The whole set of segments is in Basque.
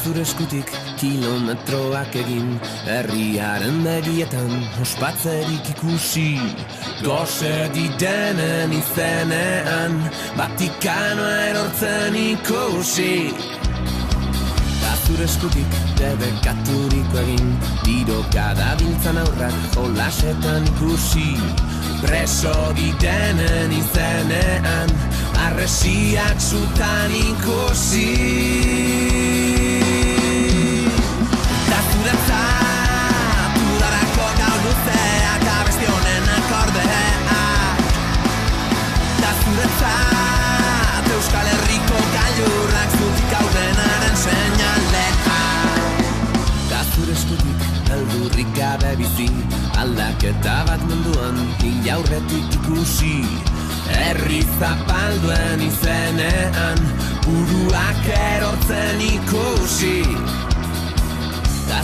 Zure eskutik kilometroak egin, herriaren begietan ospatzerik ikusi. Gose didenen izenean, Vatikanoa erortzen ikusi. Zure eskutik debekaturiko egin, tiroka dabiltzan aurrak jolasetan ikusi. Preso didenen izenean, arresiak zutan ikusi. Zuretzat, udarako gau luzeak abesti honen akordeak. Da zuretzat, Euskal Herriko gailurrak zutik haudenaren seinaleak. Da zure eskutik, heldurrik gabe bizi, aldaketa bat munduan inaurretik ikusi. Herri zapalduen izenean, buruak erortzen ikusi.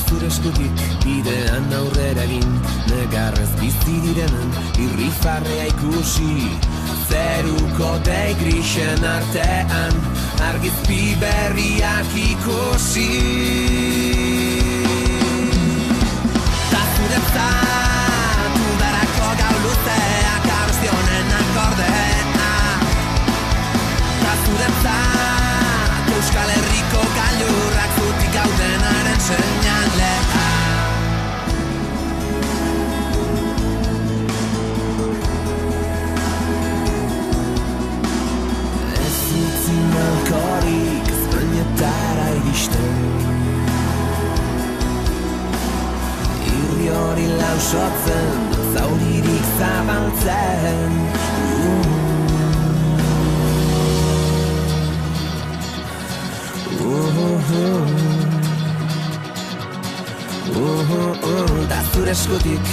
Zure eskutik bidean aurrera egin, negarrez bizi direnen irrifarrea ikusi. Zeruko dei grisen artean, argizpi berriak ikusi. Ta zuretzat, udarako gau luzeak abesti honen akordeak. Ta zuretzat, Euskal Herriko gailurrak zutik gaudenaren seinaleak. Ez utzi malkorik Espainietara iristen, irri hori lausotzen, zauririk zabaltzen. Da zure eskutik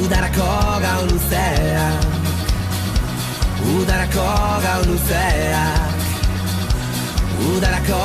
udarako gau luzeak, udarako gau luzeak, udarako